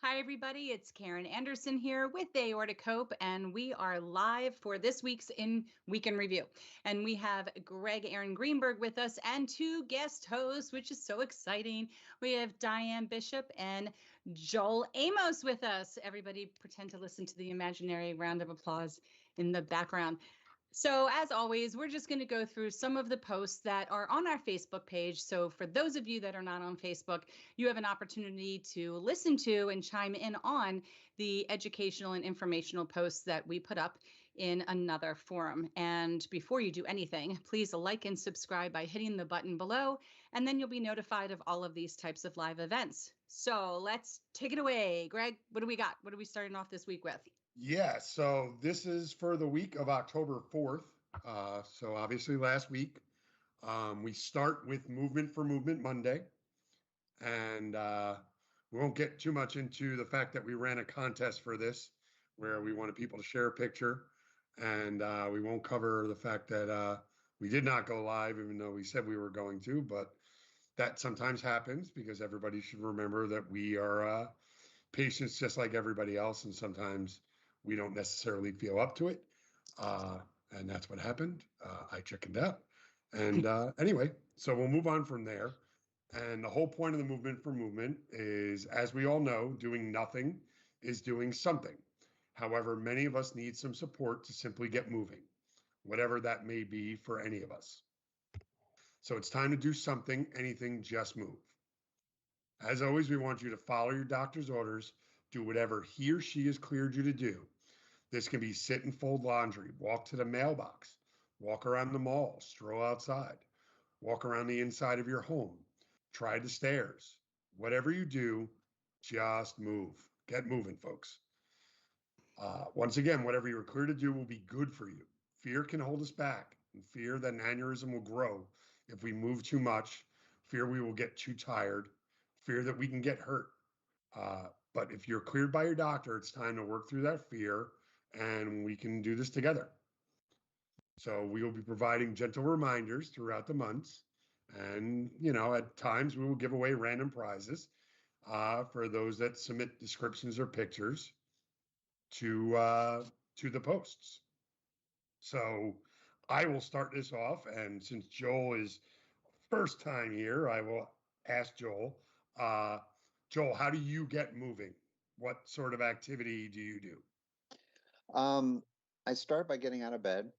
Hi, everybody. It's Karen Anderson here with the Aortichope, and we are live for this week's Week in Review. And we have Greg Aaron Greenberg with us and two guest hosts, which is so exciting. We have Diane Bishop and Joel Amos with us. Everybody pretend to listen to the imaginary round of applause in the background. So as always, we're just going to go through some of the posts that are on our Facebook page. So for those of you that are not on Facebook, you have an opportunity to listen to and chime in on the educational and informational posts that we put up in another forum. And before you do anything, please like and subscribe by hitting the button below, and then you'll be notified of all of these types of live events. So let's take it away. Greg, what do we got? What are we starting off this week with? Yeah, so this is for the week of October 4th. So obviously last week, we start with Movement for Movement Monday. And we won't get too much into the fact that we ran a contest for this where we wanted people to share a picture. And we won't cover the fact that we did not go live, even though we said we were going to. But that sometimes happens because everybody should remember that we are patients just like everybody else. And sometimes we don't necessarily feel up to it. And that's what happened. I chickened out. And anyway, so we'll move on from there. And the whole point of the Movement for Movement is, as we all know, doing nothing is doing something. However, many of us need some support to simply get moving, whatever that may be for any of us. So it's time to do something, anything, just move. As always, we want you to follow your doctor's orders, do whatever he or she has cleared you to do. This can be sit and fold laundry, walk to the mailbox, walk around the mall, stroll outside, walk around the inside of your home, try the stairs. Whatever you do, just move. Get moving, folks. Once again, whatever you're clear to do will be good for you. Fear can hold us back, and fear that an aneurysm will grow if we move too much, fear we will get too tired, fear that we can get hurt. But if you're cleared by your doctor, it's time to work through that fear, and we can do this together. So we will be providing gentle reminders throughout the months. And, at times we will give away random prizes for those that submit descriptions or pictures to the posts. So I will start this off. And since Joel is first time here, I will ask Joel. Joel, how do you get moving? What sort of activity do you do? I start by getting out of bed.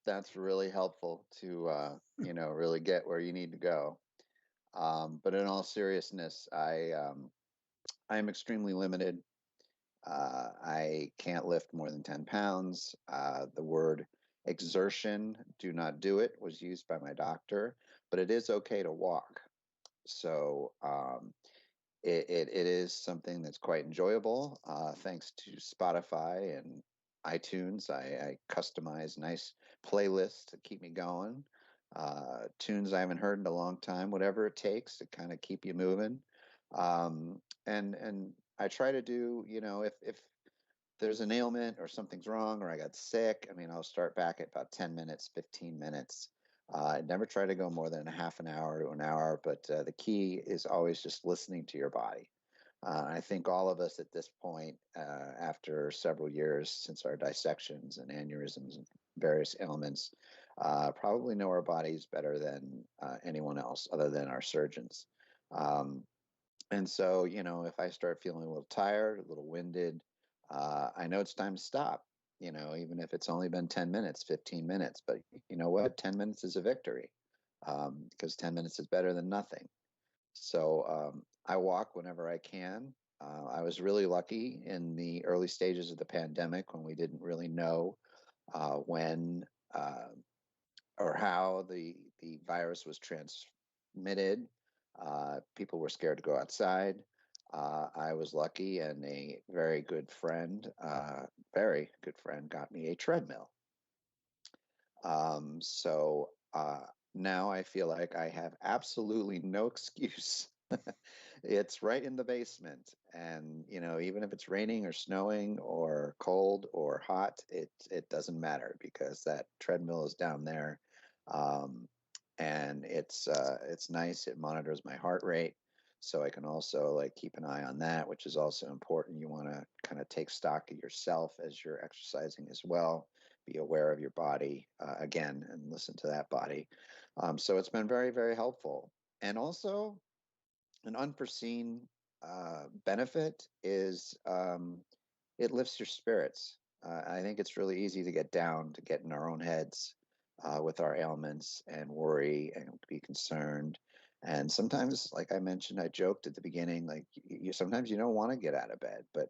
That's really helpful to, really get where you need to go. But in all seriousness, I am extremely limited. I can't lift more than 10 pounds. The word exertion, do not do it, was used by my doctor, but it is okay to walk. So it is something that's quite enjoyable. Thanks to Spotify and iTunes, I customize nice playlists to keep me going. Tunes I haven't heard in a long time, whatever it takes to kind of keep you moving. And I try to do, if there's an ailment or something's wrong or I got sick, I'll start back at about 10 minutes, 15 minutes. I never try to go more than a half an hour to an hour, but the key is always just listening to your body. I think all of us at this point, after several years since our dissections and aneurysms and various ailments, probably know our bodies better than anyone else other than our surgeons. And so, if I start feeling a little tired, a little winded, I know it's time to stop. Even if it's only been 10 minutes, 15 minutes, but you know what? 10 minutes is a victory because 10 minutes is better than nothing. So I walk whenever I can. I was really lucky in the early stages of the pandemic when we didn't really know when or how the virus was transmitted. People were scared to go outside. I was lucky, and a very good friend got me a treadmill. So now I feel like I have absolutely no excuse. It's right in the basement, and even if it's raining or snowing or cold or hot, it doesn't matter because that treadmill is down there, and it's nice. It monitors my heart rate. So I can also like keep an eye on that, which is also important. You want to kind of take stock of yourself as you're exercising as well. Be aware of your body again and listen to that body. So it's been very, very helpful. And also, an unforeseen benefit is it lifts your spirits. I think it's really easy to get down, to get in our own heads with our ailments and worry and be concerned. And sometimes, like I mentioned, I joked at the beginning, like sometimes you don't want to get out of bed. But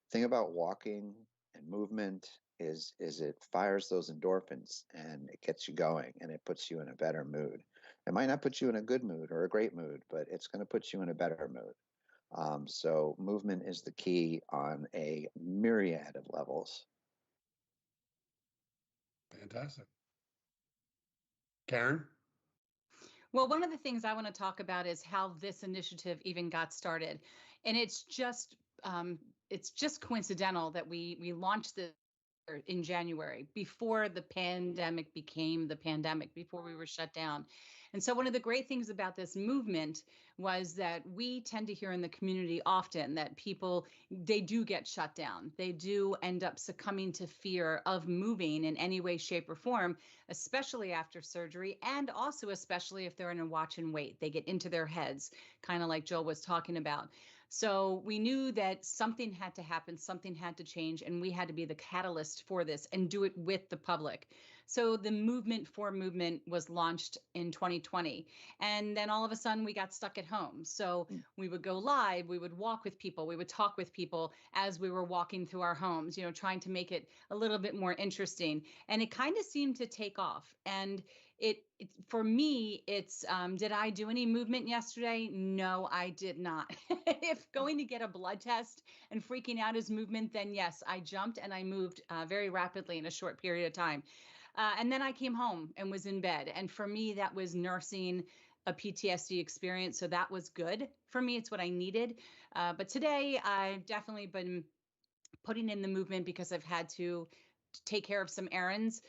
the thing about walking and movement is it fires those endorphins and it gets you going and it puts you in a better mood. It might not put you in a good mood or a great mood, but it's going to put you in a better mood. So movement is the key on a myriad of levels. Fantastic. Karen? Well, one of the things I want to talk about is how this initiative even got started, and it's just coincidental that we launched this in January before the pandemic became the pandemic, before we were shut down. And so one of the great things about this movement was that we tend to hear in the community often that people, they do get shut down. They do end up succumbing to fear of moving in any way, shape, or form, especially after surgery, and also especially if they're in a watch and wait. They get into their heads, kind of like Joel was talking about. So we knew that something had to happen, something had to change, and we had to be the catalyst for this and do it with the public. So the Movement for Movement was launched in 2020. And then all of a sudden we got stuck at home. So we would go live, we would walk with people, we would talk with people as we were walking through our homes, trying to make it a little bit more interesting. And it kind of seemed to take off. And for me, it's did I do any movement yesterday? No, I did not. If going to get a blood test and freaking out is movement, then yes, I jumped and I moved very rapidly in a short period of time. And then I came home and was in bed. And for me, that was nursing a PTSD experience. So that was good for me. It's what I needed. But today I've definitely been putting in the movement because I've had to take care of some errands.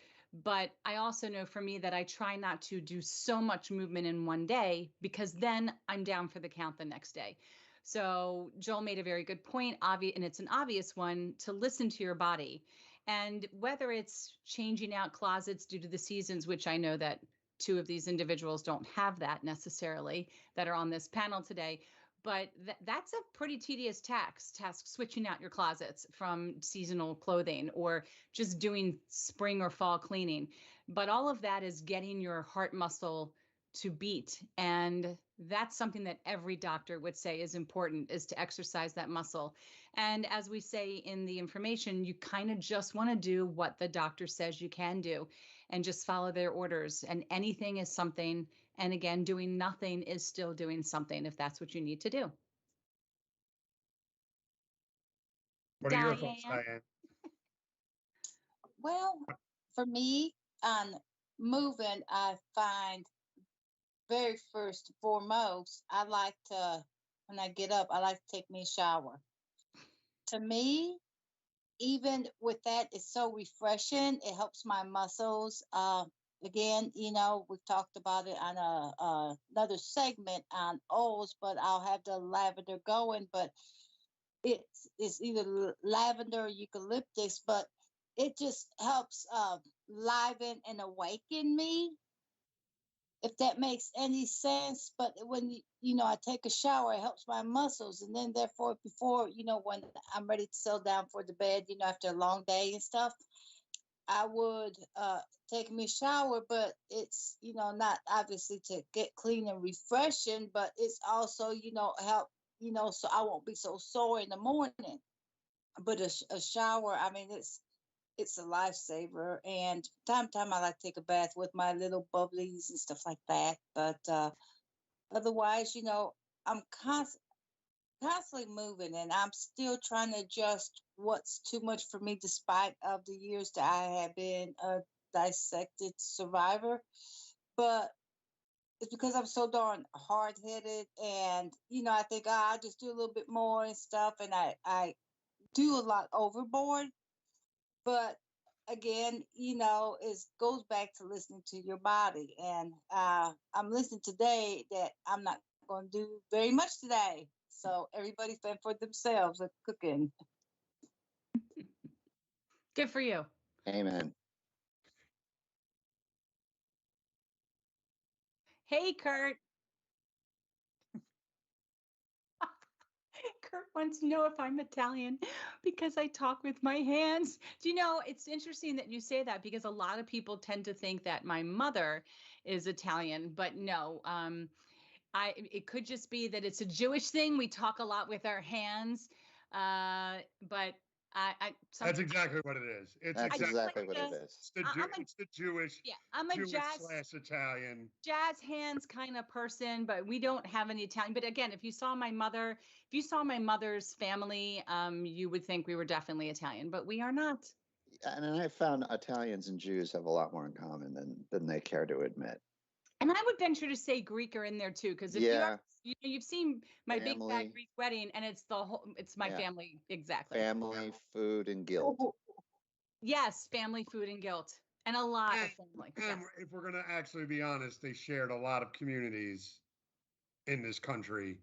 But I also know for me that I try not to do so much movement in one day because then I'm down for the count the next day. So Joel made a very good point, and it's an obvious one, to listen to your body. And whether it's changing out closets due to the seasons, which I know that two of these individuals don't have that necessarily that are on this panel today, but that's a pretty tedious task, switching out your closets from seasonal clothing or just doing spring or fall cleaning. But all of that is getting your heart muscle to beat. And that's something that every doctor would say is important, is to exercise that muscle. And as we say in the information, you kind of just want to do what the doctor says you can do and just follow their orders. And anything is something. And again, doing nothing is still doing something if that's what you need to do. What are your thoughts, Diane? Diane? Well, for me, on moving, I find very first and foremost, I like to, when I get up, I like to take me a shower. To me, even with that, it's so refreshing. It helps my muscles. Again, we've talked about it on another segment on O's, but I'll have the lavender going. But it's either lavender or eucalyptus, but it just helps liven and awaken me, if that makes any sense. But when I take a shower, it helps my muscles, and then therefore before when I'm ready to settle down for the bed, after a long day and stuff, I would take me a shower. But it's not obviously to get clean and refreshing, but it's also help so I won't be so sore in the morning. But a shower, I mean, it's a lifesaver. And time to time, I like to take a bath with my little bubblies and stuff like that. But otherwise, I'm constantly moving, and I'm still trying to adjust what's too much for me, despite of the years that I have been a dissected survivor. But it's because I'm so darn hard headed, and I think I just do a little bit more and stuff, and I do a lot overboard. But again, it goes back to listening to your body. And I'm listening today that I'm not going to do very much today. So everybody fend for themselves at cooking. Good for you. Amen. Hey, Kurt. Kurt wants to know if I'm Italian because I talk with my hands. Do you know, it's interesting that you say that because a lot of people tend to think that my mother is Italian, but no. It could just be that it's a Jewish thing. We talk a lot with our hands, but That's exactly what it is. It's That's exactly what it is. It's the, it's the Jewish, yeah, I'm a Jewish jazz / Italian. jazz hands kind of person, but we don't have any Italian. But again, if you saw my mother's family, you would think we were definitely Italian, but we are not. And I found Italians and Jews have a lot more in common than they care to admit. And I would venture to say Greek are in there too, because if you've seen my Big Fat Greek Wedding, and it's my family exactly. Family, food, and guilt. Yes, family, food, and guilt, and a lot of family. And if we're gonna actually be honest, they shared a lot of communities in this country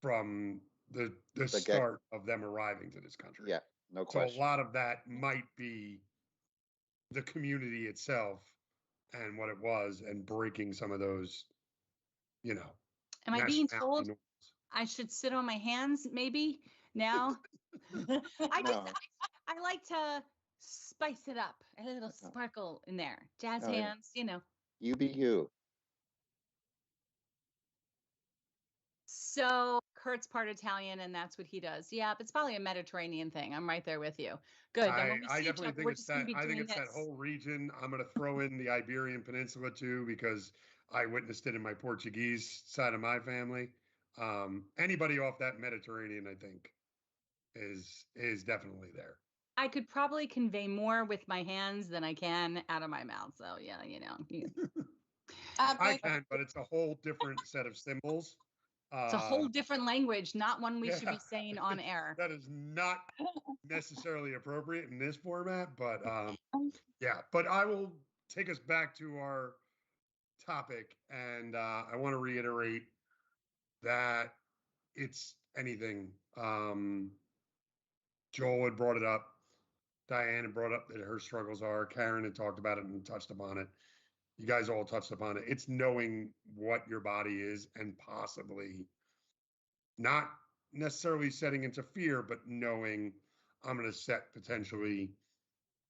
from the start of them arriving to this country. Yeah, no question. So a lot of that might be the community itself and what it was, and breaking some of those, Am I being told I should sit on my hands maybe now? I like to spice it up, a little sparkle in there. Jazz hands, You be you. So Kurt's part Italian, and that's what he does. Yeah, it's probably a Mediterranean thing. I'm right there with you. Good. I definitely think it's that. I think it's that whole region. I'm going to throw in the Iberian Peninsula too, because I witnessed it in my Portuguese side of my family. Anybody off that Mediterranean, I think, is definitely there. I could probably convey more with my hands than I can out of my mouth. So yeah, I can, but it's a whole different set of symbols. It's a whole different language, not one we should be saying on air. That is not necessarily appropriate in this format, but yeah. But I will take us back to our topic, and I want to reiterate that it's anything. Joel had brought it up. Diane had brought up that her struggles are. Karen had talked about it and touched upon it. You guys all touched upon it. It's knowing what your body is, and possibly not necessarily setting into fear, but knowing I'm going to set potentially,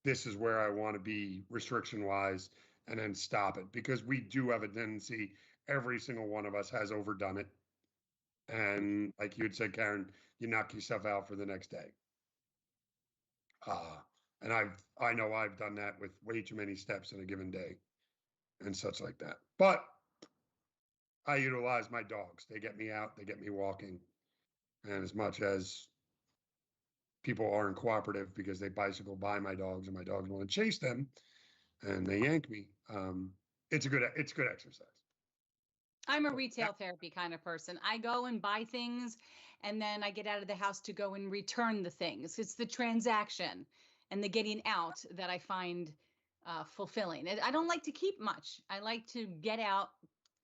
this is where I want to be restriction wise, and then stop it, because we do have a tendency, every single one of us has overdone it. And like you had said, Karen, you knock yourself out for the next day. And I know I've done that with way too many steps in a given day and such like that. But I utilize my dogs. They get me out, they get me walking. And as much as people aren't cooperative because they bicycle by my dogs and my dogs want to chase them and they yank me, it's good exercise. I'm a retail therapy kind of person. I go and buy things, and then I get out of the house to go and return the things. It's the transaction and the getting out that I find fulfilling. I don't like to keep much. I like to get out,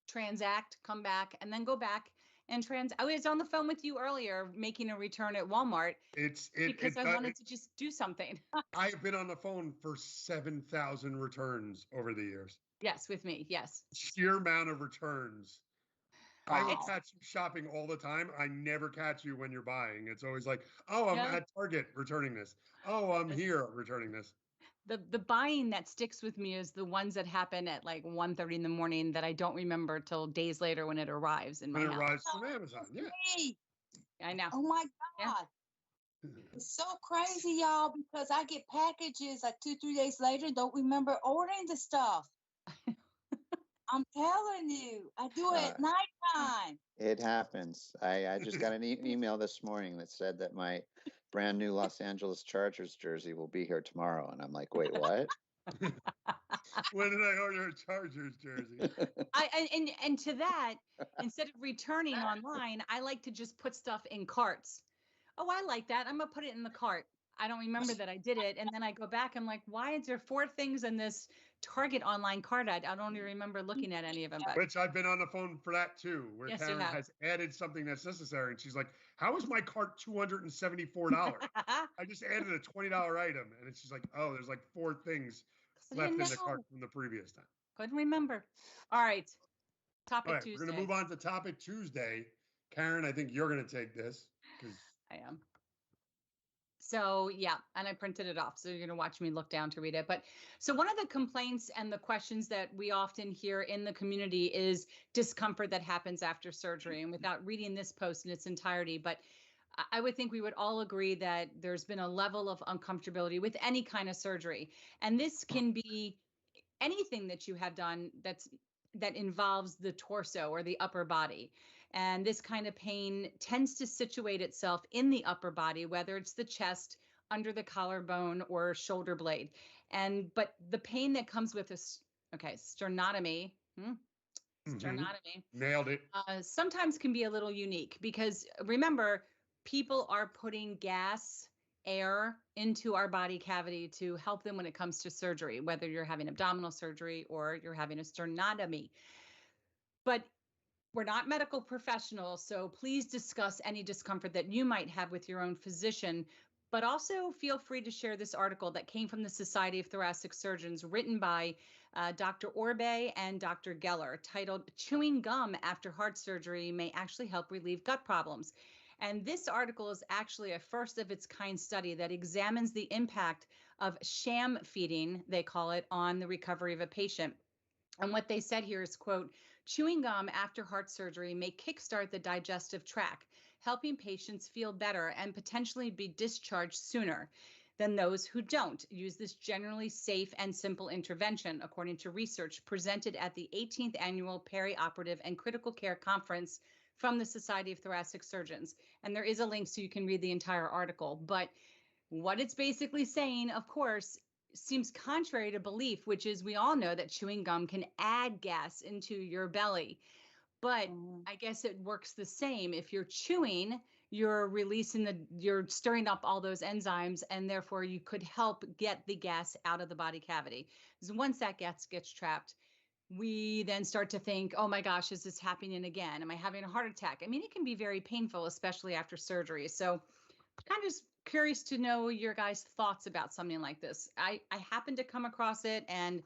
transact, come back, and then go back and I was on the phone with you earlier making a return at Walmart because I wanted to just do something. I've been on the phone for 7,000 returns over the years. Yes, with me. Yes. Sheer amount of returns. I will catch you shopping all the time. I never catch you when you're buying. It's always like, oh, I'm at Target returning this. Oh, I'm here returning this. The buying that sticks with me is the ones that happen at like 1:30 in the morning that I don't remember till days later when it arrives in my house. When it arrives from Amazon, yeah. I know. Oh my God. Yeah. It's so crazy, y'all, because I get packages like 2-3 days later, don't remember ordering the stuff. I'm telling you, I do it at nighttime. It happens. I just got an email this morning that said that my brand new Los Angeles Chargers jersey will be here tomorrow. And I'm like, wait, what? When did I order a Chargers jersey? And to that, instead of returning online, I like to just put stuff in carts. Oh, I like that. I'm going to put it in the cart. I don't remember that I did it. And then I go back, I'm like, why is there 4 things in this Target online card ad? I don't even remember looking at any of them, but Which I've been on the phone for that too, where yes, you Karen have. has added something that's necessary. And she's like, how is my cart $274? I just added a $20 item. And she's like, oh, there's like 4 things I left didn't in the cart know. from the previous time. Couldn't remember. All right. All Topic right, we're going to Tuesday. move on to Topic Tuesday. Karen, I think you're going to take this because I am. So yeah, and I printed it off. So you're going to watch me look down to read it. But so one of the complaints and the questions that we often hear in the community is discomfort that happens after surgery. And without reading this post in its entirety, but I would think we would all agree that there's been a level of uncomfortability with any kind of surgery. And this can be anything that you have done that involves the torso or the upper body. And this kind of pain tends to situate itself in the upper body, whether it's the chest, under the collarbone, or shoulder blade. But the pain that comes with this, okay, sternotomy, sternotomy, nailed it. sometimes can be a little unique because remember, people are putting gas, air into our body cavity to help them when it comes to surgery, whether you're having abdominal surgery or you're having a sternotomy. But we're not medical professionals, so please discuss any discomfort that you might have with your own physician. But also feel free to share this article that came from the Society of Thoracic Surgeons, written by Dr. Orbe and Dr. Geller, titled Chewing Gum After Heart Surgery May Actually Help Relieve Gut Problems. And this article is actually a first of its kind study that examines the impact of sham feeding, they call it, on the recovery of a patient. And what they said here is, quote, chewing gum after heart surgery may kickstart the digestive tract, helping patients feel better and potentially be discharged sooner than those who don't use this generally safe and simple intervention, according to research presented at the 18th Annual Perioperative and Critical Care Conference from the Society of Thoracic Surgeons. And there is a link so you can read the entire article. But what it's basically saying, of course, seems contrary to belief, which is we all know that chewing gum can add gas into your belly. But I guess it works the same. If you're chewing, you're you're stirring up all those enzymes, and therefore you could help get the gas out of the body cavity. Because once that gas gets trapped, we then start to think, oh my gosh, is this happening again? Am I having a heart attack? I mean, it can be very painful, especially after surgery. So kind of just curious to know your guys' thoughts about something like this. I happened to come across it and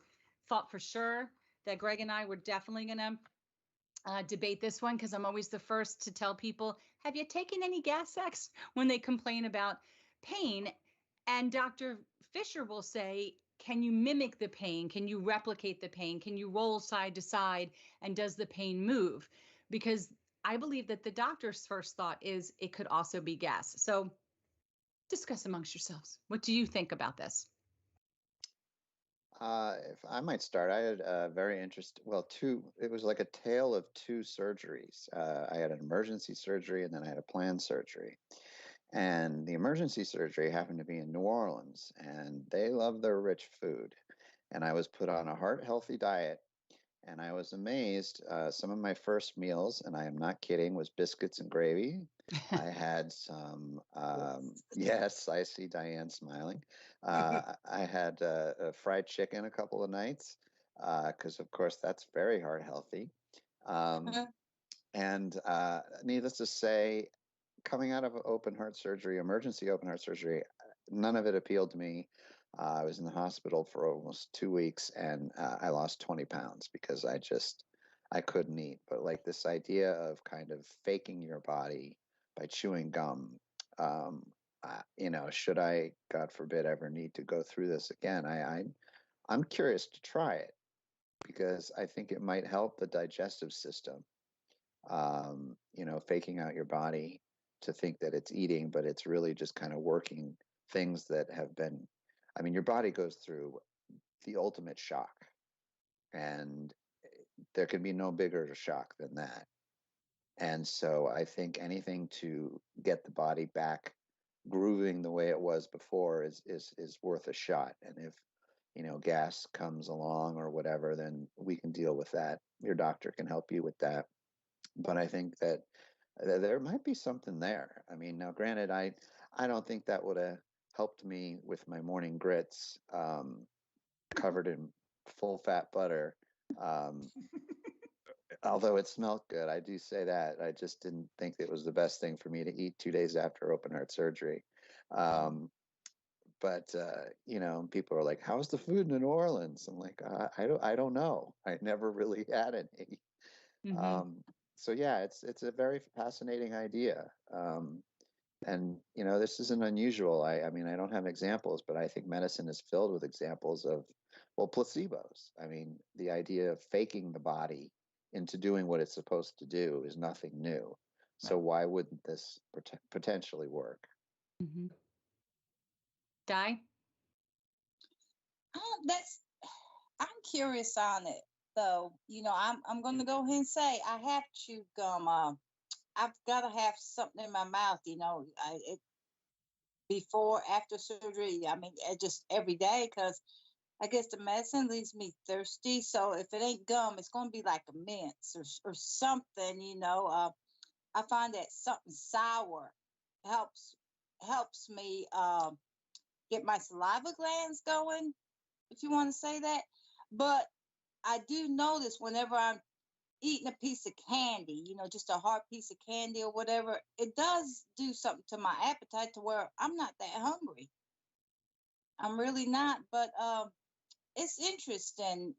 thought for sure that Greg and I were definitely going to debate this one because I'm always the first to tell people, have you taken any gas X when they complain about pain? And Dr. Fisher will say, can you mimic the pain? Can you replicate the pain? Can you roll side to side? And does the pain move? Because I believe that the doctor's first thought is it could also be gas. So discuss amongst yourselves. What do you think about this? If I might start, I had a very interesting, it was like a tale of 2 surgeries. I had an emergency surgery and then I had a planned surgery. And the emergency surgery happened to be in New Orleans, and they love their rich food. And I was put on a heart healthy diet, and I was amazed. Some of my first meals, and I am not kidding, was biscuits and gravy. I had some, yes, I see Diane smiling. I had fried chicken a couple of nights because, of course, that's very heart healthy. And needless to say, coming out of open heart surgery, emergency open heart surgery, none of it appealed to me. I was in the hospital for almost 2 weeks, and I lost 20 pounds because I couldn't eat. But like this idea of kind of faking your body by chewing gum, should I, God forbid, ever need to go through this again, I'm curious to try it because I think it might help the digestive system. Faking out your body to think that it's eating, but it's really just kind of working things that have been, your body goes through the ultimate shock, and there can be no bigger shock than that. And so I think anything to get the body back grooving the way it was before is worth a shot. And if, gas comes along or whatever, then we can deal with that. Your doctor can help you with that. But I think that there might be something there. Now granted, I don't think that would have helped me with my morning grits, covered in full fat butter. Although it smelled good, I do say that. I just didn't think it was the best thing for me to eat 2 days after open heart surgery. But people are like, "How's the food in New Orleans?" I'm like, I don't know. I never really had any. So yeah, it's a very fascinating idea. And this isn't unusual. I mean, I don't have examples, but I think medicine is filled with examples of, well, placebos. I mean, the idea of faking the body into doing what it's supposed to do is nothing new. So why wouldn't this potentially work? Di? I'm curious on it though. I'm going to go ahead and say I have chewed gum. I've got to have something in my mouth. Before, after surgery. I mean, just every day, because I guess the medicine leaves me thirsty. So if it ain't gum, it's going to be like a mince or something. I find that something sour helps me get my saliva glands going, if you want to say that. But I do notice whenever I'm eating a piece of candy, just a hard piece of candy or whatever, it does do something to my appetite to where I'm not that hungry. I'm really not. But it's interesting,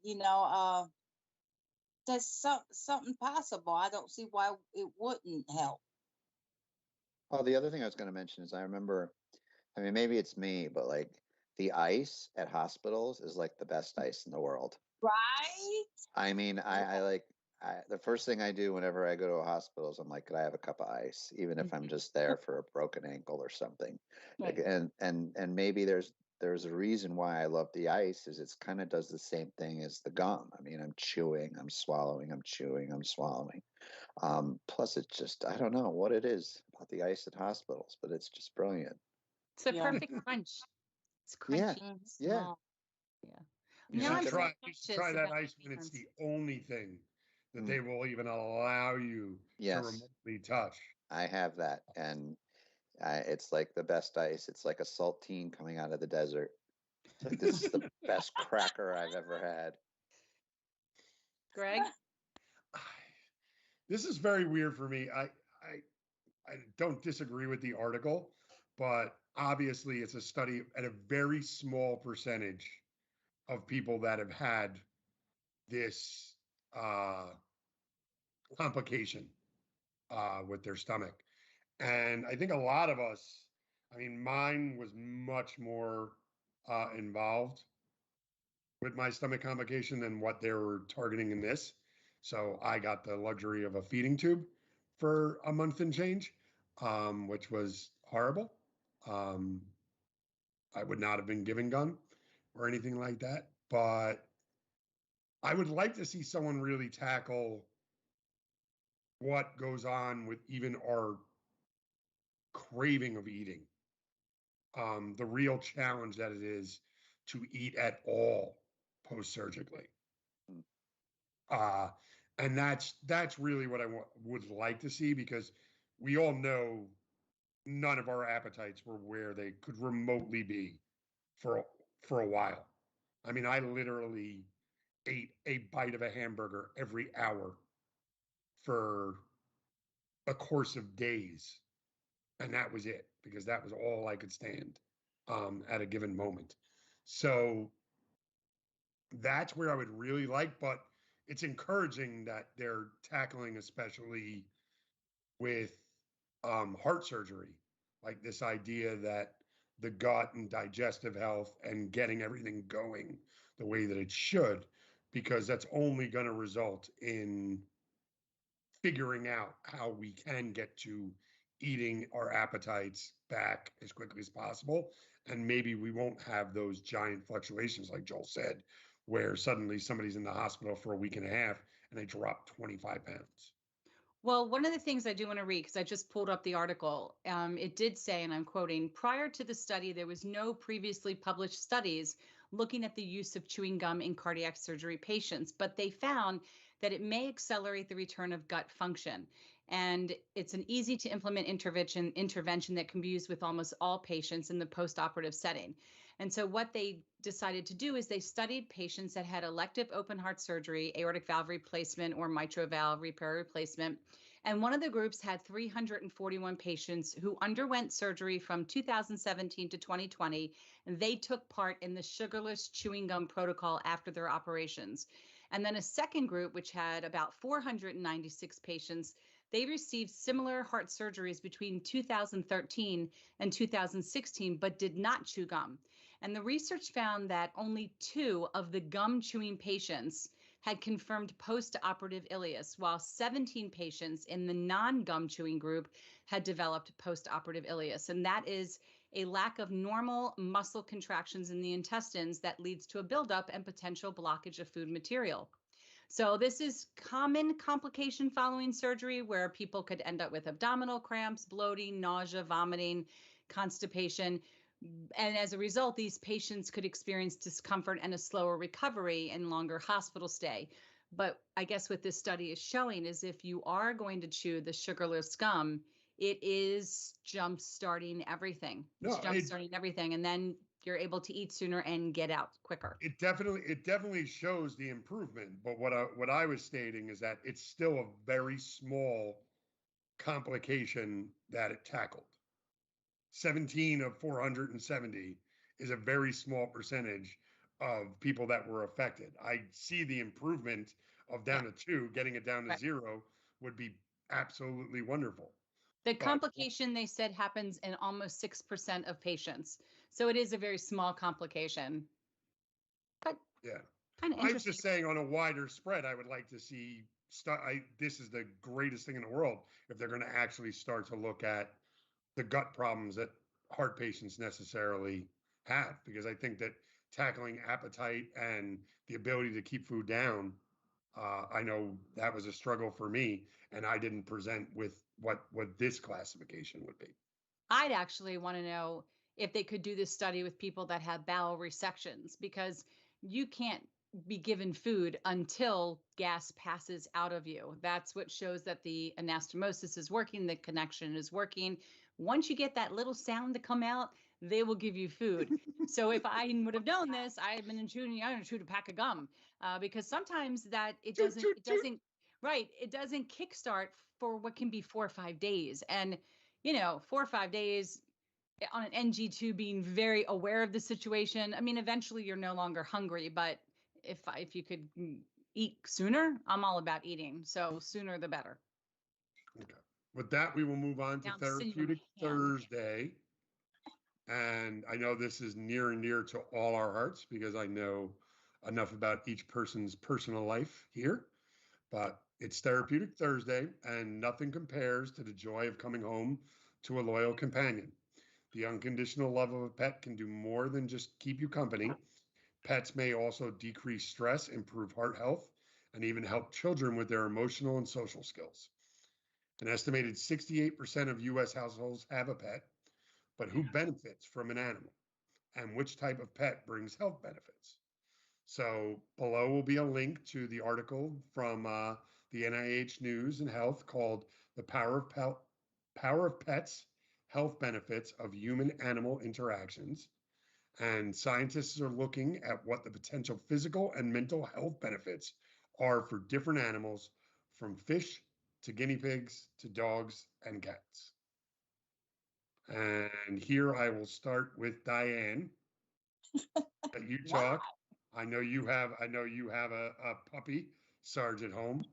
there's something possible. I don't see why it wouldn't help. Oh, the other thing I was going to mention is I remember, I mean, maybe it's me, but like the ice at hospitals is like the best ice in the world. Right? I mean, the first thing I do whenever I go to a hospital is I'm like, could I have a cup of ice, even if I'm just there for a broken ankle or something? Right. And maybe there's a reason why I love the ice is it's kind of does the same thing as the gum. I mean, I'm chewing, I'm swallowing, I'm chewing, I'm swallowing. Plus, it's just, I don't know what it is about the ice at hospitals, but it's just brilliant. It's a perfect crunch. It's Yeah, crunchy. yeah. You Now should I'm try that ice when it's the only thing that they will even allow you to remotely touch. I have that, and it's like the best ice. It's like a saltine coming out of the desert. It's like, this is the best cracker I've ever had. Greg? This is very weird for me. I don't disagree with the article, but obviously it's a study at a very small percentage of people that have had this complication with their stomach. And I think a lot of us, I mean, mine was much more involved with my stomach complication than what they were targeting in this. So I got the luxury of a feeding tube for a month and change, which was horrible. I would not have been given gum or anything like that. But I would like to see someone really tackle what goes on with even our craving of eating, the real challenge that it is to eat at all post-surgically. And that's really what I would like to see, because we all know none of our appetites were where they could remotely be for a while. I mean, I literally ate a bite of a hamburger every hour for a course of days, and that was it, because that was all I could stand at a given moment. So that's where I would really like, but it's encouraging that they're tackling, especially with heart surgery, like this idea that the gut and digestive health and getting everything going the way that it should, because that's only going to result in figuring out how we can get to eating our appetites back as quickly as possible. And maybe we won't have those giant fluctuations, like Joel said, where suddenly somebody's in the hospital for a week and a half and they drop 25 pounds. Well, one of the things I do want to read, because I just pulled up the article, it did say, and I'm quoting, prior to the study, there was no previously published studies looking at the use of chewing gum in cardiac surgery patients, but they found that it may accelerate the return of gut function. And it's an easy to implement intervention that can be used with almost all patients in the postoperative setting. And so what they decided to do is they studied patients that had elective open heart surgery, aortic valve replacement, or mitral valve repair replacement. And one of the groups had 341 patients who underwent surgery from 2017 to 2020, and they took part in the sugarless chewing gum protocol after their operations. And then a second group, which had about 496 patients, they received similar heart surgeries between 2013 and 2016, but did not chew gum. And the research found that only 2 of the gum chewing patients had confirmed post-operative ileus, while 17 patients in the non-gum chewing group had developed post-operative ileus. And that is a lack of normal muscle contractions in the intestines that leads to a buildup and potential blockage of food material. So this is common complication following surgery where people could end up with abdominal cramps, bloating, nausea, vomiting, constipation. And as a result, these patients could experience discomfort and a slower recovery and longer hospital stay. But I guess what this study is showing is if you are going to chew the sugarless gum, it is jump-starting everything. It's No, jump-starting everything. And then you're able to eat sooner and get out quicker. it definitely shows the improvement. But what I was stating is that it's still a very small complication that it tackled. 17 of 470 is a very small percentage of people that were affected. I see the improvement of down to 2, getting it down to 0 would be absolutely wonderful. The complication, they said, happens in almost 6% of patients. So it is a very small complication. But yeah, kind of I was interesting. just saying on a wider spread, I would like to see, this is the greatest thing in the world if they're going to actually start to look at the gut problems that heart patients necessarily have, because I think that tackling appetite and the ability to keep food down, I know that was a struggle for me, and I didn't present with what this classification would be. I'd actually want to know if they could do this study with people that have bowel resections, because you can't be given food until gas passes out of you. That's what shows that the anastomosis is working, the connection is working. Once you get that little sound to come out, they will give you food. So if I would have known this, I'd been chewing, I would have chewed a pack of gum, because sometimes that it doesn't kickstart for what can be 4 or 5 days. And 4 or 5 days on an NG2, being very aware of the situation. I mean, eventually you're no longer hungry, but if you could eat sooner, I'm all about eating. So sooner the better. Okay. With that, we will move on to Therapeutic Thursday. And I know this is near and dear to all our hearts because I know enough about each person's personal life here. But it's Therapeutic Thursday, and nothing compares to the joy of coming home to a loyal companion. The unconditional love of a pet can do more than just keep you company. Pets may also decrease stress, improve heart health, and even help children with their emotional and social skills. An estimated 68% of U.S. households have a pet, but who benefits from an animal? And which type of pet brings health benefits? So below will be a link to the article from the NIH News and Health called "The Power of Pets: Health Benefits of Human-Animal Interactions." And scientists are looking at what the potential physical and mental health benefits are for different animals, from fish to guinea pigs to dogs and cats. And here I will start with Diane. You talk. I know you have a puppy, Sarge, at home.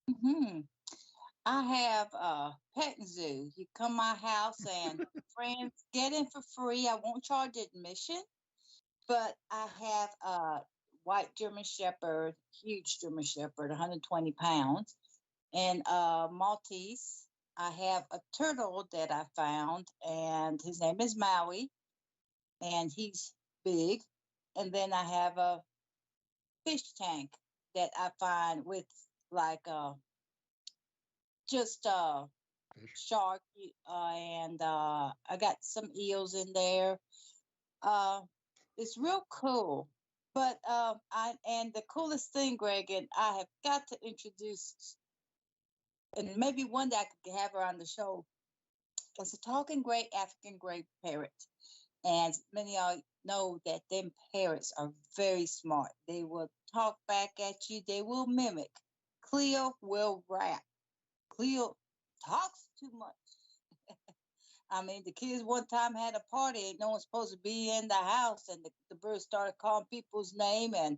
Mm-hmm. I have a pet zoo. You come my house and friends get in for free. I won't charge admission, but I have a white German Shepherd, huge German Shepherd, 120 pounds, and a Maltese. I have a turtle that I found, and his name is Maui, and he's big. And then I have a fish tank that I find with like just shark, and I got some eels in there. It's real cool. But and the coolest thing, Greg, and I have got to introduce and maybe one day I could have her on the show. It's a talking great African gray parrot. And many of y'all know that them parrots are very smart. They will talk back at you. They will mimic. Cleo will rap. Cleo talks too much. I mean, the kids one time had a party. No one's supposed to be in the house, and the bird started calling people's name, and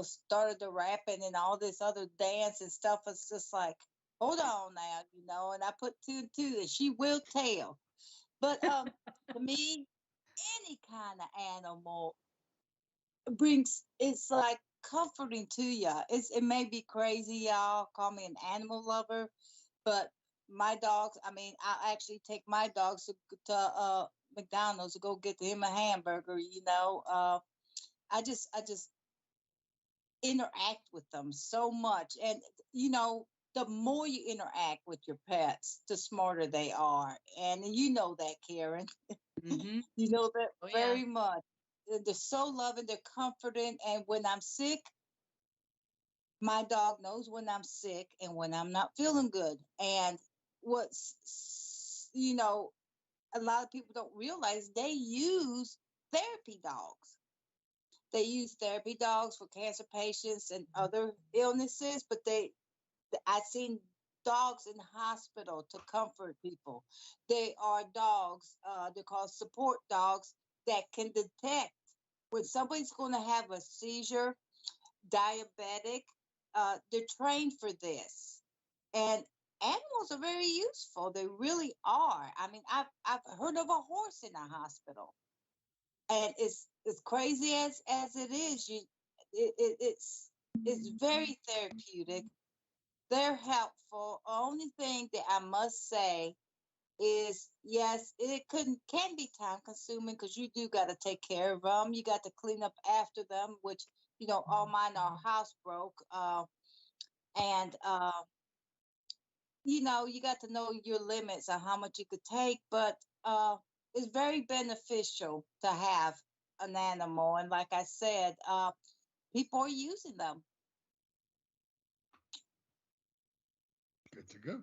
started the rapping and all this other dance and stuff. It's just like, hold on now, And I put two and two, and she will tell. But to me, any kind of animal it's like comforting to you. It may be crazy, y'all call me an animal lover, but my dogs, I mean, I actually take my dogs to McDonald's to go get him a hamburger. I just interact with them so much, and the more you interact with your pets, the smarter they are, and you know that, Karen. Mm-hmm. You know that Oh, yeah. very much. They're so loving, they're comforting, and when I'm sick, my dog knows when I'm sick and when I'm not feeling good. And what's a lot of people don't realize, they use therapy dogs. They use therapy dogs for cancer patients and other illnesses, but I've seen dogs in the hospital to comfort people. They are dogs, they're called support dogs, that can detect when somebody's going to have a seizure, diabetic. They're trained for this. And animals are very useful. They really are. I mean, I've heard of a horse in a hospital. And it's as crazy as it is, it's very therapeutic. They're helpful. Only thing that I must say is, yes, it can be time consuming, because you do got to take care of them. You got to clean up after them, which all mine are housebroke, and you got to know your limits on how much you could take. But it's very beneficial to have an animal, and like I said, people are using them. Good to go.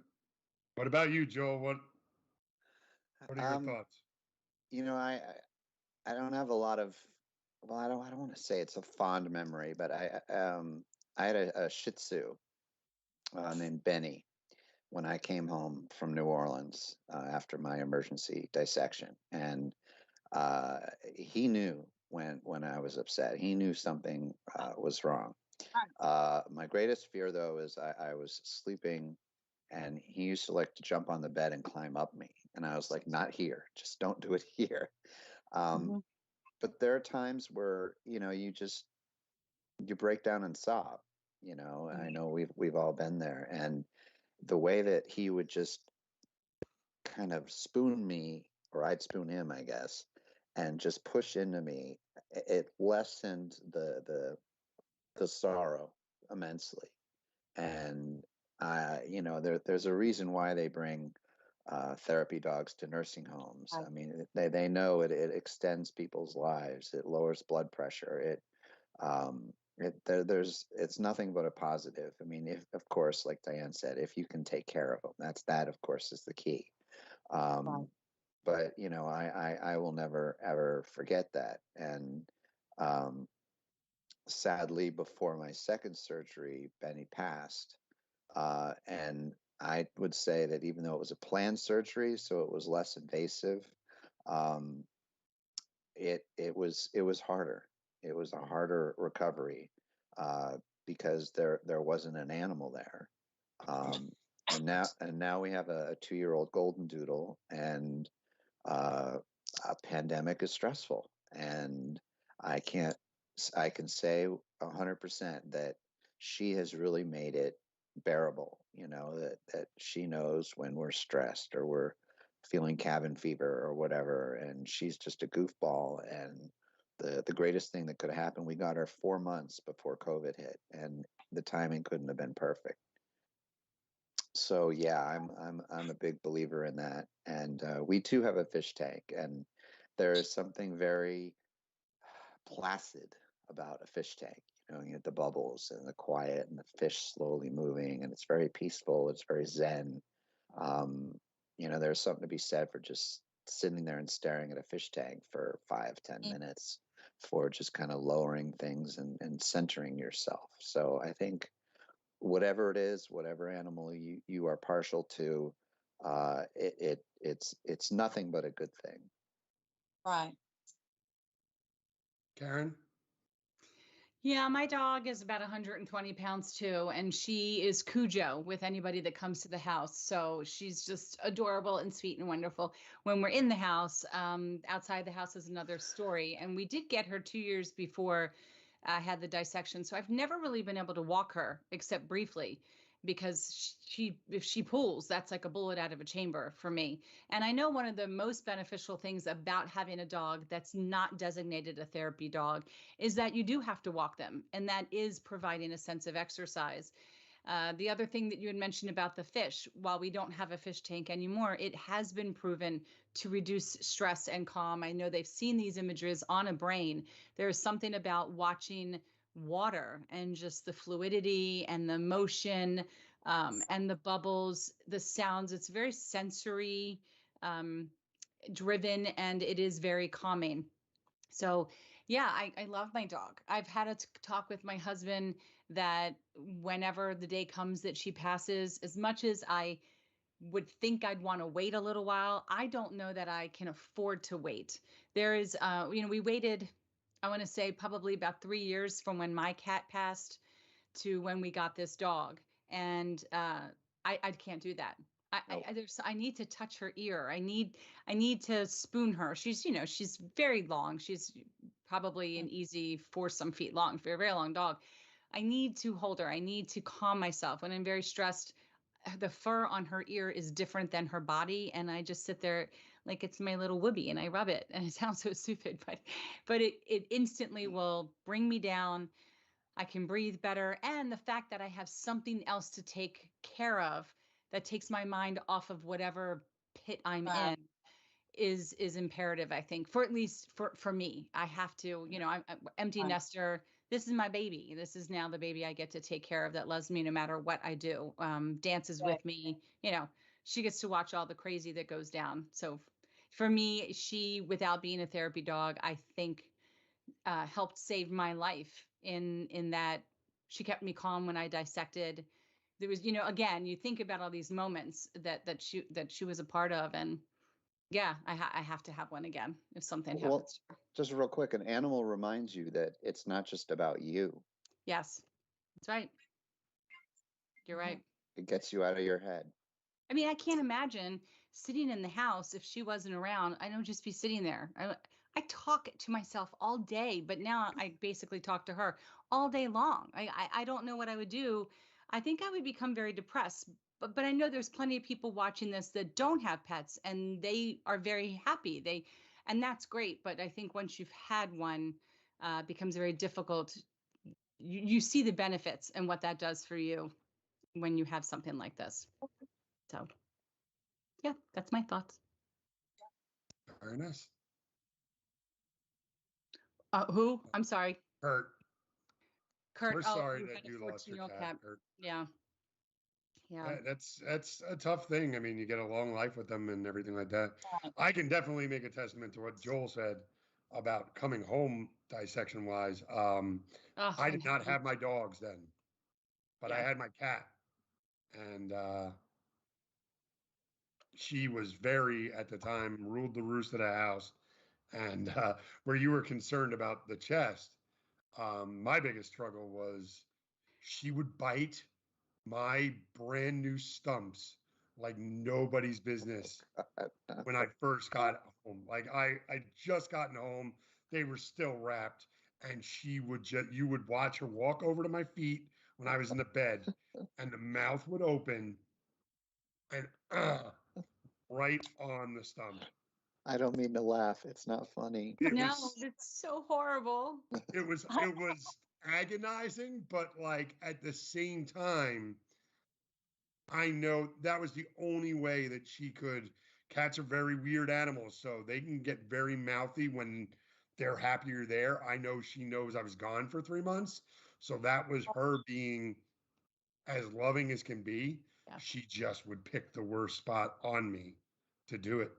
What about you, Joel? What are your thoughts? I don't have a lot of, well, I don't want to say it's a fond memory, but I had a Shih Tzu named Benny when I came home from New Orleans after my emergency dissection, and he knew when I was upset. He knew something was wrong. My greatest fear, though, is I was sleeping, and he used to like to jump on the bed and climb up me, and I was like, not here, just don't do it here. Mhm. But there are times where you break down and sob. I know we've all been there, and the way that he would just kind of spoon me, or I'd spoon him, I guess, and just push into me, it lessened the sorrow immensely. And there's a reason why they bring therapy dogs to nursing homes. I mean, they know it extends people's lives. It lowers blood pressure. It's nothing but a positive. I mean, if, of course, like Diane said, if you can take care of them, that of course is the key. Right. But I will never ever forget that. And sadly, before my second surgery, Benny passed. And I would say that even though it was a planned surgery, so it was less invasive, um, it was harder. It was a harder recovery because there wasn't an animal there. Um, and now we have a 2-year-old golden doodle, and a pandemic is stressful, and I can't. I can say 100% that she has really made it bearable. That she knows when we're stressed or we're feeling cabin fever or whatever, and she's just a goofball. And the greatest thing that could have happened, we got her 4 months before COVID hit, and the timing couldn't have been perfect. So yeah, I'm a big believer in that, and we too have a fish tank, and there is something very placid about a fish tank. You get the bubbles and the quiet and the fish slowly moving, and it's very peaceful. It's very zen. There's something to be said for just sitting there and staring at a fish tank for 5-10 minutes, for just kind of lowering things and centering yourself. So I think whatever it is, whatever animal you are partial to, it's nothing but a good thing. Right. Karen? Yeah, my dog is about 120 pounds too, and she is Cujo with anybody that comes to the house. So she's just adorable and sweet and wonderful. When we're in the house, outside the house is another story. And we did get her 2 years before I had the dissection. So I've never really been able to walk her except briefly because if she pulls, that's like a bullet out of a chamber for me. And I know one of the most beneficial things about having a dog that's not designated a therapy dog is that you do have to walk them, and that is providing a sense of exercise. The other thing that you had mentioned about the fish, while we don't have a fish tank anymore, it has been proven to reduce stress and calm. I know they've seen these images on a brain. There's something about watching water and just the fluidity and the motion, and the bubbles, the sounds. It's very sensory driven, and it is very calming. So, yeah, I love my dog. I've had a talk with my husband that whenever the day comes that she passes, as much as I would think I'd want to wait a little while, I don't know that I can afford to wait. There is, we waited, I want to say probably about 3 years from when my cat passed to when we got this dog. And I can't do that. I need to touch her ear. I need to spoon her. She's very long. She's probably an easy 4 feet long, for a very long dog. I need to hold her. I need to calm myself. When I'm very stressed, the fur on her ear is different than her body. And I just sit there like it's my little whoopee and I rub it. And it sounds so stupid, but it instantly will bring me down. I can breathe better. And the fact that I have something else to take care of that takes my mind off of whatever pit I'm in is imperative, I think, for at least for me. I have to, I'm empty nester. This is my baby. This is now the baby I get to take care of that loves me no matter what I do. Dances with me, she gets to watch all the crazy that goes down. So for me, she, without being a therapy dog, I think helped save my life in that she kept me calm when I dissected. There was, again, you think about all these moments that she was a part of, and yeah, I have to have one again if something Well, happens. just real quick, an animal reminds you that it's not just about you. Yes, that's right. You're right. It gets you out of your head. I mean, I can't imagine sitting in the house if she wasn't around. I don't just be sitting there. I talk to myself all day, but now I basically talk to her all day long. I don't know what I would do. I think I would become very depressed. But I know there's plenty of people watching this that don't have pets and they are very happy. And that's great. But I think once you've had one, it becomes very difficult. You see the benefits and what that does for you when you have something like this. So, yeah, that's my thoughts. Very nice. Who? I'm sorry. Kurt. Kurt. We're sorry you that had a you lost your 14-year-old cat, Kurt. Yeah. Yeah. That's a tough thing. I mean, you get a long life with them and everything like that. I can definitely make a testament to what Joel said about coming home dissection wise. I did not have my dogs then, but I had my cat, and she was very, at the time, ruled the roost of the house. And where you were concerned about the chest, my biggest struggle was she would bite my brand new stumps like nobody's business when I first got home. Like I just gotten home, they were still wrapped, and you would watch her walk over to my feet when I was in the bed, and the mouth would open, and right on the stump. I don't mean to laugh. It's not funny. It's so horrible. It was agonizing, but like at the same time, I know that was the only way that she could. Cats are very weird animals, so they can get very mouthy when they're happy you're there. I know she knows I was gone for 3 months, So that was her being as loving as can be. Yeah. She just would pick the worst spot on me to do it.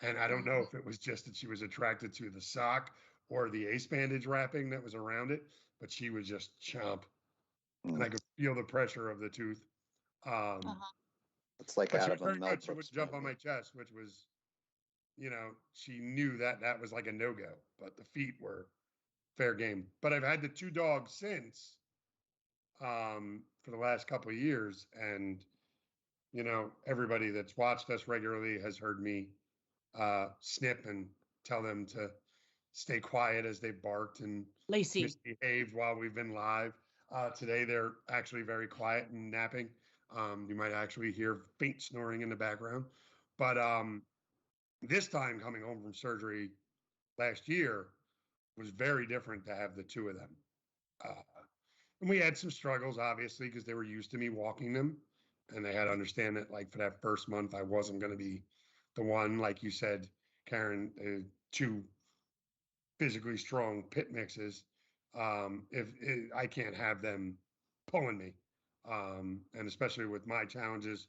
And I don't know if it was just that she was attracted to the sock or the ace bandage wrapping that was around it, but she would just chomp. And I could feel the pressure of the tooth. It's like But she out was of a very Mel good. She would Brooks jump on my movie. chest, which was, she knew that that was like a no-go, but the feet were fair game. But I've had the two dogs since for the last couple of years, and everybody that's watched us regularly has heard me snip and tell them to stay quiet as they barked and Lacey. misbehaved while we've been live. Today they're actually very quiet and napping. You might actually hear faint snoring in the background, but this time coming home from surgery last year was very different to have the two of them. And we had some struggles, obviously, because they were used to me walking them. And they had to understand that, like, for that first month, I wasn't going to be the one, like you said, Karen, two physically strong pit mixes. I can't have them pulling me. And especially with my challenges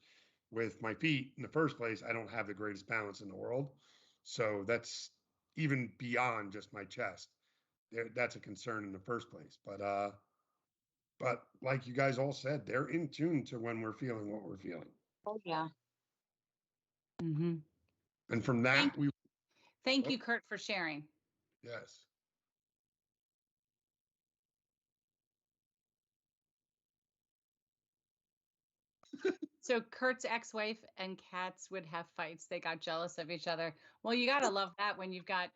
with my feet in the first place, I don't have the greatest balance in the world. So that's even beyond just my chest. That's a concern in the first place. But like you guys all said, they're in tune to when we're feeling what we're feeling. Oh yeah. Mm-hmm. And from that, Thank you, Kurt, for sharing. Yes. So Kurt's ex-wife and cats would have fights. They got jealous of each other. Well, you got to love that when you've got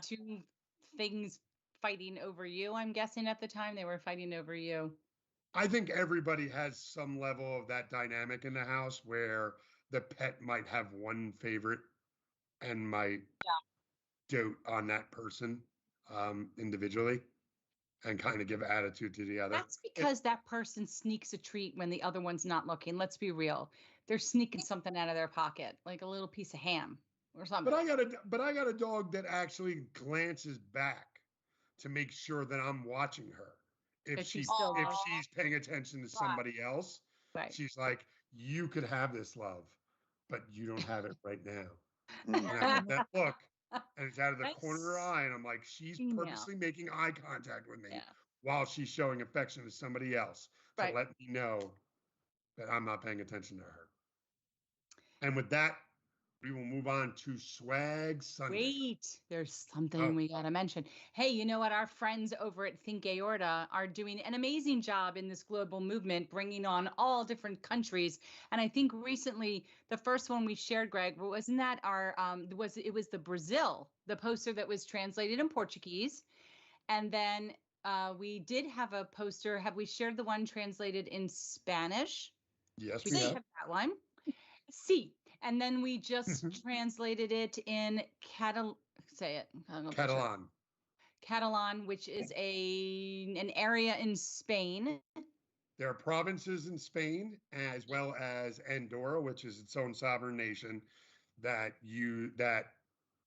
two things fighting over you. I'm guessing at the time they were fighting over you. I think everybody has some level of that dynamic in the house where the pet might have one favorite and might dote on that person individually and kind of give attitude to the other. That's because that person sneaks a treat when the other one's not looking. Let's be real. They're sneaking something out of their pocket, like a little piece of ham or something. But I got a dog that actually glances back to make sure that I'm watching her. If she's paying attention to somebody else, she's like, you could have this love, but you don't have it right now. And I get that look, and it's out of the corner of her eye, and I'm like, she's purposely making eye contact with me while she's showing affection to somebody else to let me know that I'm not paying attention to her. And with that, we will move on to Swag Sunday. Wait, there's something we got to mention. Hey, you know what? Our friends over at Think Aorta are doing an amazing job in this global movement, bringing on all different countries. And I think recently, the first one we shared, Greg, wasn't that it was the Brazil, the poster that was translated in Portuguese. And then we did have a poster. Have we shared the one translated in Spanish? Yes, we have that one. See. And then we just translated it in Catalan, which is an area in Spain. There are provinces in Spain, as well as Andorra, which is its own sovereign nation, that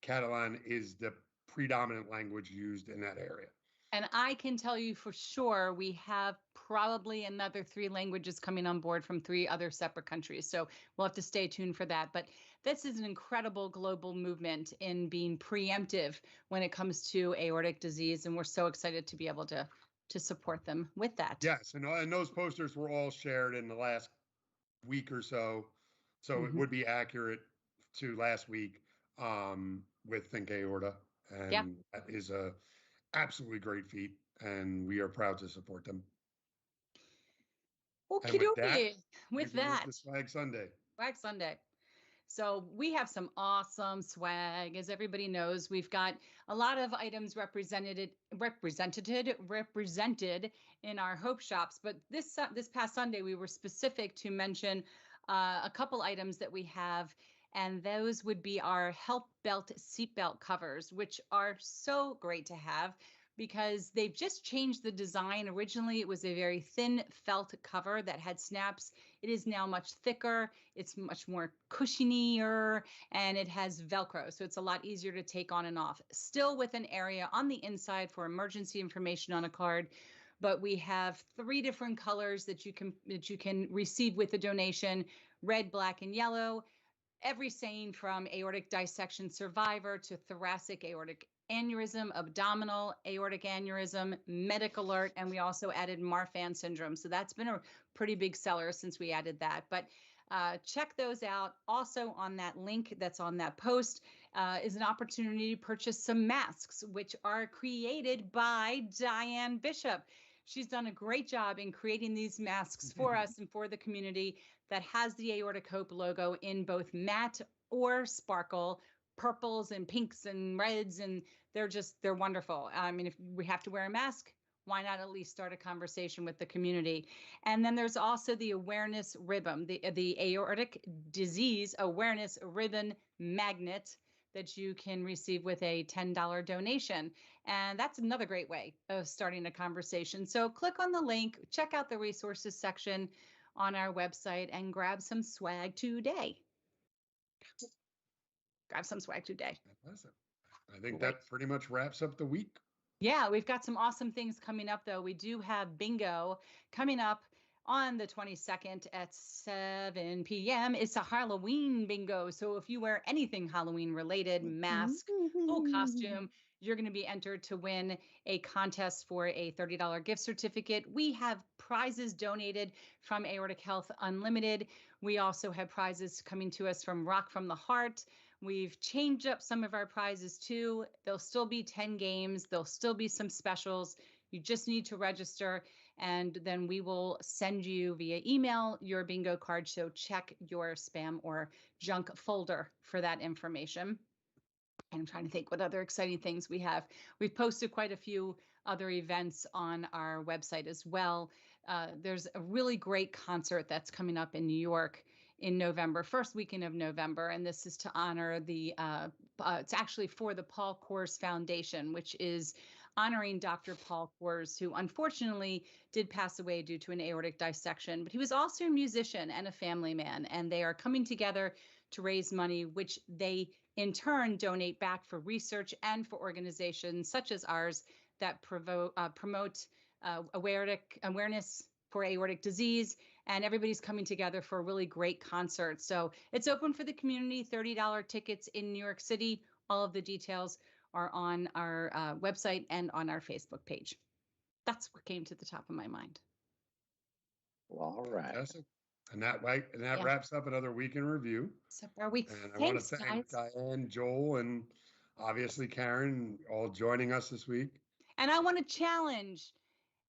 Catalan is the predominant language used in that area. And I can tell you for sure, we have probably another 3 languages coming on board from 3 other separate countries. So we'll have to stay tuned for that. But this is an incredible global movement in being preemptive when it comes to aortic disease. And we're so excited to be able to support them with that. Yes. And those posters were all shared in the last week or so. So it would be accurate to last week with Think Aorta. And that is a absolutely great feat, and we are proud to support them. Okie dokie. With that, Swag Sunday. Swag Sunday. So we have some awesome swag. As everybody knows, we've got a lot of items represented in our Hope shops. But this past Sunday, we were specific to mention a couple items that we have. And those would be our help belt seatbelt covers, which are so great to have because they've just changed the design. Originally, it was a very thin felt cover that had snaps. It is now much thicker. It's much more cushionier, and it has Velcro. So it's a lot easier to take on and off. Still with an area on the inside for emergency information on a card. but we have 3 different colors that you can receive with a donation: red, black, and yellow. Every saying from aortic dissection survivor to thoracic aortic aneurysm, abdominal aortic aneurysm, medic alert, and we also added Marfan syndrome. So that's been a pretty big seller since we added that. But check those out. Also on that link that's on that post is an opportunity to purchase some masks, which are created by Diane Bishop. She's done a great job in creating these masks for us and for the community that has the aortichope logo in both matte or sparkle, purples and pinks and reds, and they're wonderful. I mean, if we have to wear a mask, why not at least start a conversation with the community? And then there's also the awareness ribbon, the aortic disease awareness ribbon magnet that you can receive with a $10 donation. And that's another great way of starting a conversation. So click on the link, check out the resources section on our website, and grab some swag today. Grab some swag today. Awesome. I think that pretty much wraps up the week. Yeah, we've got some awesome things coming up, though. We do have bingo coming up on the 22nd at 7 p.m. It's a Halloween bingo. So if you wear anything Halloween related, mask, full costume, you're going to be entered to win a contest for a $30 gift certificate. We have prizes donated from Aortic Health Unlimited. We also have prizes coming to us from Rock from the Heart. We've changed up some of our prizes too. There'll still be 10 games. There'll still be some specials. You just need to register, and then we will send you via email your bingo card. So check your spam or junk folder for that information. And I'm trying to think what other exciting things we have. We've posted quite a few other events on our website as well. There's a really great concert that's coming up in New York in November, first weekend of November. And this is to honor it's actually for the Paul Kors Foundation, which is honoring Dr. Paul Kors, who unfortunately did pass away due to an aortic dissection, but he was also a musician and a family man. And they are coming together to raise money, which they in turn donate back for research and for organizations such as ours that promote awareness for aortic disease. And everybody's coming together for a really great concert. So it's open for the community, $30 tickets in New York City. All of the details are on our website and on our Facebook page. That's what came to the top of my mind. Well, all right. Fantastic. And that wraps up another week in review. So our week. And I want to thank Diane, Joel, and obviously Karen, all joining us this week. And I want to challenge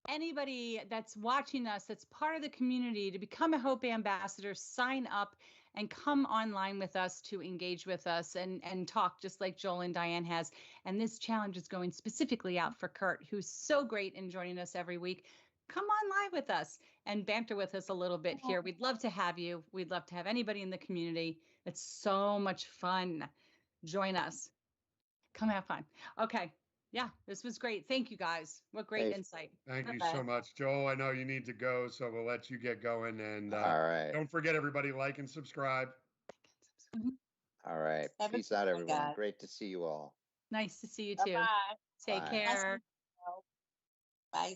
anybody that's watching us, that's part of the community, to become a Hope Ambassador, sign up and come online with us to engage with us and talk just like Joel and Diane has. And this challenge is going specifically out for Kurt, who's so great in joining us every week. Come on live with us and banter with us a little bit here. We'd love to have you. We'd love to have anybody in the community. It's so much fun. Join us. Come have fun. Okay. Yeah, this was great. Thank you, guys. What great insight. Thank you so much, Joel. I know you need to go, so we'll let you get going. And all right. Don't forget, everybody, like and subscribe. All right. Peace out, everyone. Great to see you all. Nice to see you too. Bye-bye. Take care. Bye.